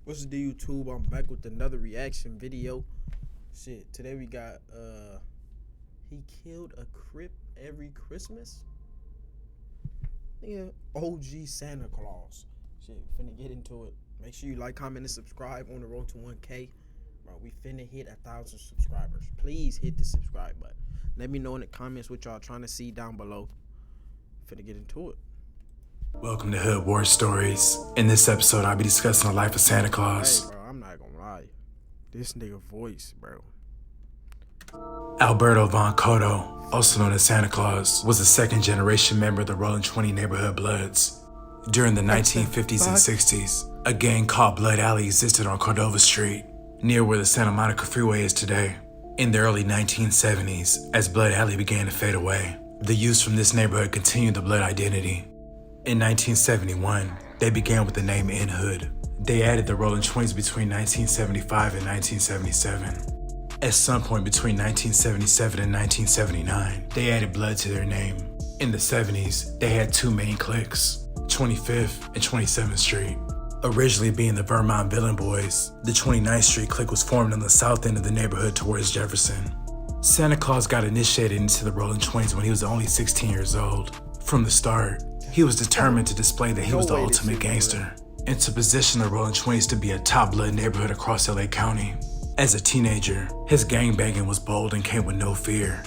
What's the YouTube? I'm back with another reaction video. Shit, today we got he killed a Crip every Christmas. Yeah, OG Santa Claus. Shit, finna get into it. Make sure you like, comment, and subscribe on the road to 1K. Bro, we finna hit 1,000 subscribers. Please hit the subscribe button. Let me know in the comments what y'all trying to see down below. Finna get into it. Welcome to Hood War Stories. In this episode, I'll be discussing the life of Santa Claus. Hey, bro, I'm not gonna lie. This nigga voice, bro. Alberto Von Cotto, also known as Santa Claus, was a second-generation member of the Rolling 20 neighborhood Bloods. During the 1950s and 60s, a gang called Blood Alley existed on Cordova Street, near where the Santa Monica Freeway is today. In the early 1970s, as Blood Alley began to fade away, the youths from this neighborhood continued the Blood identity. In 1971, they began with the name In Hood. They added the Rolling 20s between 1975 and 1977. At some point between 1977 and 1979, they added Blood to their name. In the 70s, they had two main cliques, 25th and 27th Street. Originally being the Vermont Villain Boys, the 29th Street clique was formed on the south end of the neighborhood towards Jefferson. Santa Claus got initiated into the Rolling 20s when he was only 16 years old. From the start, he was determined to display that he was the ultimate gangster and to position the Rolling 20s to be a top blood neighborhood across LA County. As a teenager, his gangbanging was bold and came with no fear.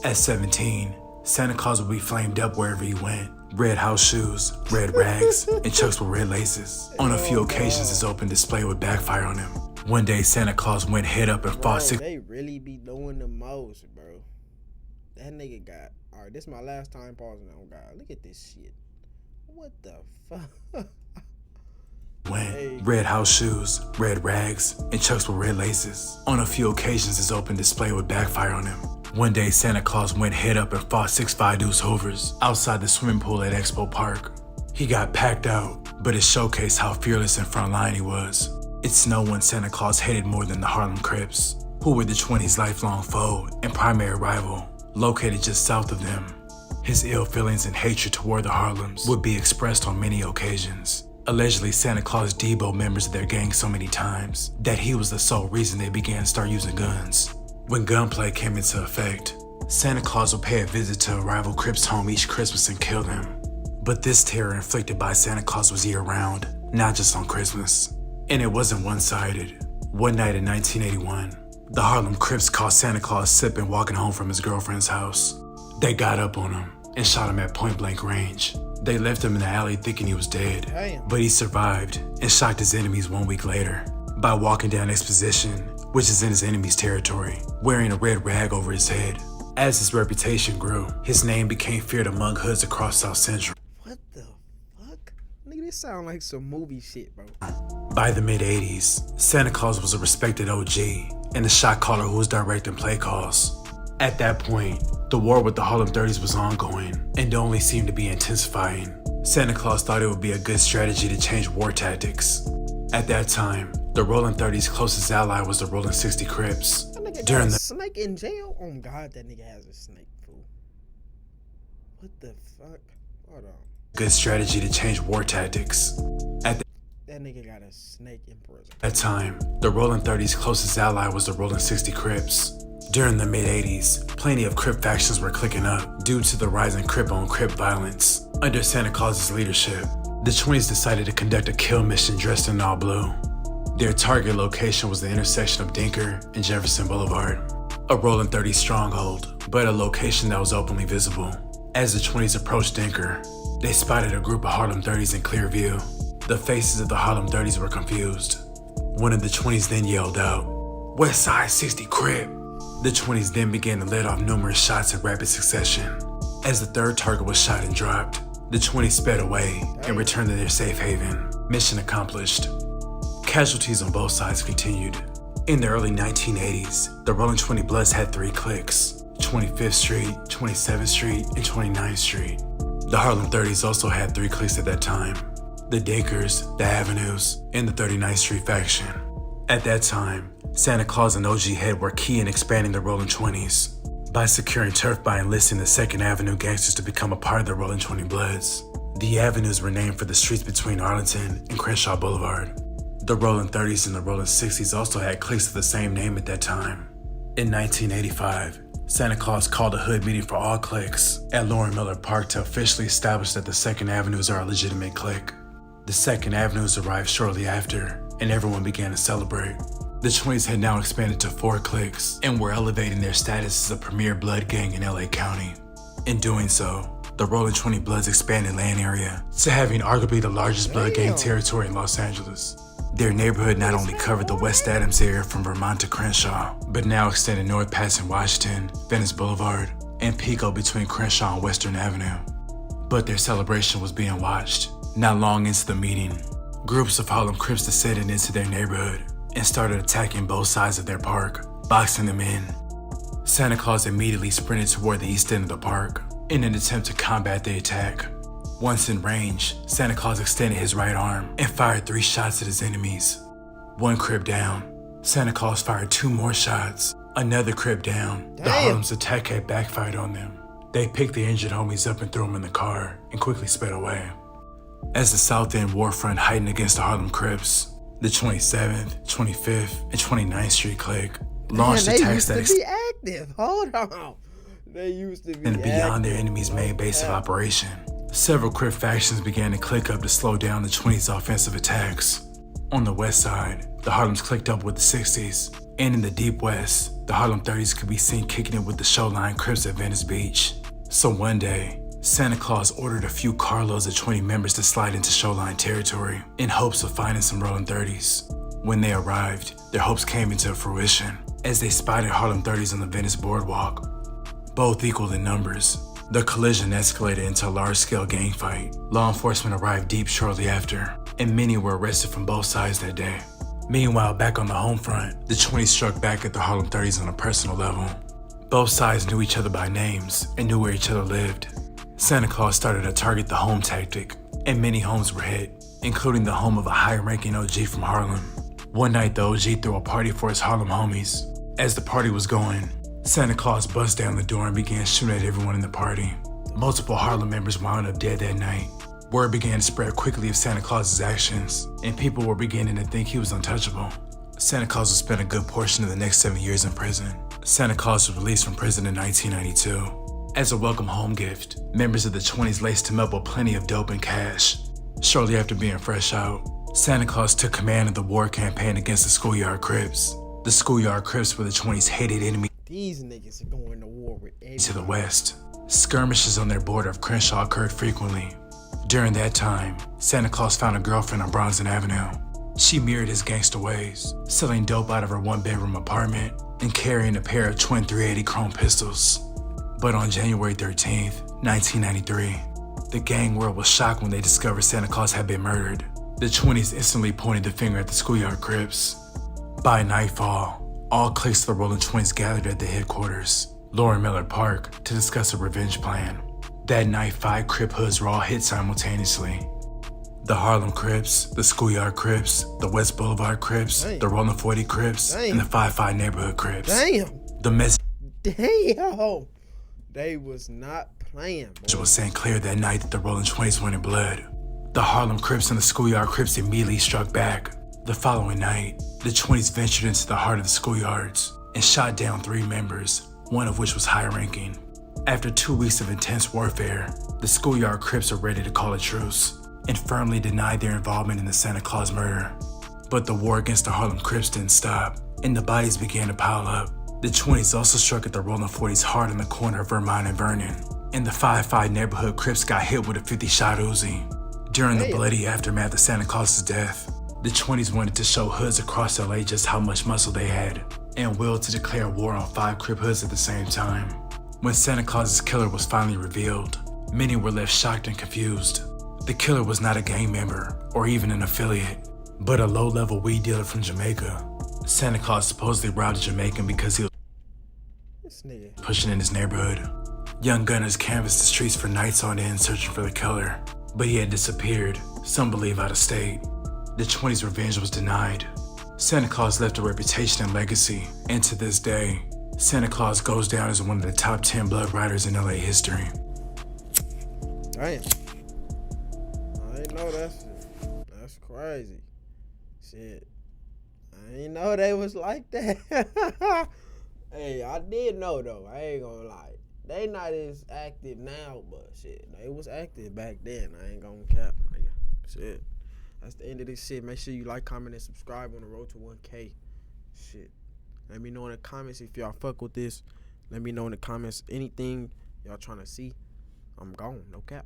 At 17, Santa Claus would be flamed up wherever he went. Red house shoes, red rags, and chucks with red laces. On a few occasions, his open display would backfire on him. One day, Santa Claus went head up and fought six. They really be doing the most, bro. That nigga got. Alright, this is my last time pausing on God. Look at this shit. What the fuck? Red house shoes, red rags, and chucks with red laces. On a few occasions, his open display would backfire on him. One day, Santa Claus went head up and fought 6'5" Deuce Hoovers outside the swimming pool at Expo Park. He got packed out, but it showcased how fearless and frontline he was. It's no one Santa Claus hated more than the Harlem Crips, who were the 20s' lifelong foe and primary rival, located just south of them. His ill feelings and hatred toward the Harlems would be expressed on many occasions. Allegedly, Santa Claus deboed members of their gang so many times that he was the sole reason they began to start using guns. When gunplay came into effect, Santa Claus would pay a visit to a rival Crip's home each Christmas and kill them. But this terror inflicted by Santa Claus was year-round, not just on Christmas. And it wasn't one-sided. One night in 1981, the Harlem Crips caught Santa Claus sipping walking home from his girlfriend's house. They got up on him and shot him at point-blank range. They left him in the alley thinking he was dead, but he survived and shocked his enemies 1 week later by walking down Exposition, which is in his enemy's territory, wearing a red rag over his head. As his reputation grew, his name became feared among hoods across South Central. What the fuck? Nigga, this sound like some movie shit, bro. By the mid-80s, Santa Claus was a respected OG and a shot caller who was directing play calls. At that point, the war with the Harlem 30s was ongoing and only seemed to be intensifying. Santa Claus thought it would be a good strategy to change war tactics. At that time, the Rolling 30s' closest ally was the Rolling 60 Crips. That nigga got a snake in jail? Oh God, that nigga has a snake, fool. What the fuck? Hold on. Good strategy to change war tactics. That nigga got a snake in prison. At that time, the Rolling 30s' closest ally was the Rolling 60 Crips. During the mid-80s, plenty of Crip factions were clicking up due to the rising Crip-on-Crip violence. Under Santa Claus's leadership, the 20s decided to conduct a kill mission dressed in all blue. Their target location was the intersection of Dinker and Jefferson Boulevard, a Rolling 30s stronghold, but a location that was openly visible. As the 20s approached Dinker, they spotted a group of Harlem 30s in clear view. The faces of the Harlem 30s were confused. One of the 20s then yelled out, "West Side 60 Crip." The 20s then began to let off numerous shots in rapid succession. As the third target was shot and dropped, the 20s sped away and returned to their safe haven. Mission accomplished. Casualties on both sides continued. In the early 1980s, the Rolling 20 Bloods had three cliques: 25th Street, 27th Street, and 29th Street. The Harlem 30s also had three cliques at that time: the Dinkers, the Avenues, and the 39th Street faction. At that time, Santa Claus and OG Head were key in expanding the Rolling 20s by securing turf by enlisting the 2nd Avenue gangsters to become a part of the Rolling 20 Bloods. The avenues were named for the streets between Arlington and Crenshaw Boulevard. The Rolling 30s and the Rolling 60s also had cliques of the same name at that time. In 1985, Santa Claus called a hood meeting for all cliques at Lauren Miller Park to officially establish that the Second Avenues are a legitimate clique. The Second Avenues arrived shortly after, and everyone began to celebrate. The 20s had now expanded to 4 cliques and were elevating their status as a premier blood gang in LA County. In doing so, the Rolling 20 Bloods expanded land area to having arguably the largest blood gang territory in Los Angeles. Their neighborhood not only covered the West Adams area from Vermont to Crenshaw, but now extended north passing Washington, Venice Boulevard, and Pico between Crenshaw and Western Avenue. But their celebration was being watched. Not long into the meeting, groups of Harlem Crips descended into their neighborhood and started attacking both sides of their park, boxing them in. Santa Claus immediately sprinted toward the east end of the park in an attempt to combat the attack. Once in range, Santa Claus extended his right arm and fired 3 shots at his enemies. 1 Crip down, Santa Claus fired 2 more shots. Another Crip down. The Harlem's attack had backfired on them. They picked the injured homies up and threw them in the car and quickly sped away. As the South End war front heightened against the Harlem Crips, the 27th, 25th, and 29th Street clique launched attacks that active. Hold on. They used to be and beyond their enemy's main base of operation. Several Crip factions began to click up to slow down the 20s' offensive attacks. On the west side, the Harlems clicked up with the 60s, and in the deep west, the Harlem 30s could be seen kicking it with the Showline Crips at Venice Beach. So one day, Santa Claus ordered a few carloads of 20 members to slide into Showline territory in hopes of finding some Rolling 30s. When they arrived, their hopes came into fruition as they spotted Harlem 30s on the Venice boardwalk. Both equal in numbers, the collision escalated into a large-scale gang fight. Law enforcement arrived deep shortly after, and many were arrested from both sides that day. Meanwhile, back on the home front, the 20s struck back at the Harlem 30s on a personal level. Both sides knew each other by names and knew where each other lived. Santa Claus started to target the home tactic, and many homes were hit, including the home of a high-ranking OG from Harlem. One night, the OG threw a party for his Harlem homies. As the party was going, Santa Claus bust down the door and began shooting at everyone in the party. Multiple Harlem members wound up dead that night. Word began to spread quickly of Santa Claus's actions, and people were beginning to think he was untouchable. Santa Claus would spend a good portion of the next 7 years in prison. Santa Claus was released from prison in 1992. As a welcome home gift, members of the 20s laced him up with plenty of dope and cash. Shortly after being fresh out, Santa Claus took command of the war campaign against the Schoolyard Crips. The Schoolyard Crips were the 20s' hated enemy. These niggas are going to war with everybody. To the west. Skirmishes on their border of Crenshaw occurred frequently. During that time, Santa Claus found a girlfriend on Bronson Avenue. She mirrored his gangster ways, selling dope out of her 1-bedroom apartment and carrying a pair of twin .380 chrome pistols. But on January 13th, 1993, the gang world was shocked when they discovered Santa Claus had been murdered. The 20s instantly pointed the finger at the Schoolyard Crips. By nightfall, all cliques of the Rolling 20s gathered at the headquarters, Lauren Miller Park, to discuss a revenge plan. That night, 5 Crip hoods were all hit simultaneously. The Harlem Crips, the Schoolyard Crips, the West Boulevard Crips, the Rolling 40 Crips, and the 5-5 Neighborhood Crips. The message they was not playing, boy. It was sent clear that night that the Rolling 20s went in blood. The Harlem Crips and the Schoolyard Crips immediately struck back. The following night, the 20s ventured into the heart of the schoolyards and shot down 3 members, one of which was high-ranking. After 2 weeks of intense warfare, the Schoolyard Crips were ready to call a truce and firmly denied their involvement in the Santa Claus murder. But the war against the Harlem Crips didn't stop, and the bodies began to pile up. The 20s also struck at the Rolling 40s hard in the corner of Vermont and Vernon, and the 5-5 Neighborhood Crips got hit with a 50-shot Uzi. During the bloody aftermath of Santa Claus's death, the 20s wanted to show hoods across LA just how much muscle they had, and willed to declare war on 5 Crip hoods at the same time. When Santa Claus's killer was finally revealed, many were left shocked and confused. The killer was not a gang member or even an affiliate, but a low-level weed dealer from Jamaica. Santa Claus supposedly robbed a Jamaican because he was pushing in his neighborhood. Young gunners canvassed the streets for nights on end searching for the killer, but he had disappeared, some believe out of state. The 20s' revenge was denied. Santa Claus left a reputation and legacy, and to this day, Santa Claus goes down as one of the top 10 blood riders in LA history. Damn. I didn't know that shit. That's crazy. Shit. I ain't know they was like that. Hey, I did know though. I ain't gonna lie. They not as active now, but shit, they was active back then. I ain't gonna cap, nigga. Shit. That's the end of this shit. Make sure you like, comment, and subscribe on the road to 1K. Shit. Let me know in the comments if y'all fuck with this. Let me know in the comments anything y'all trying to see. I'm gone. No cap.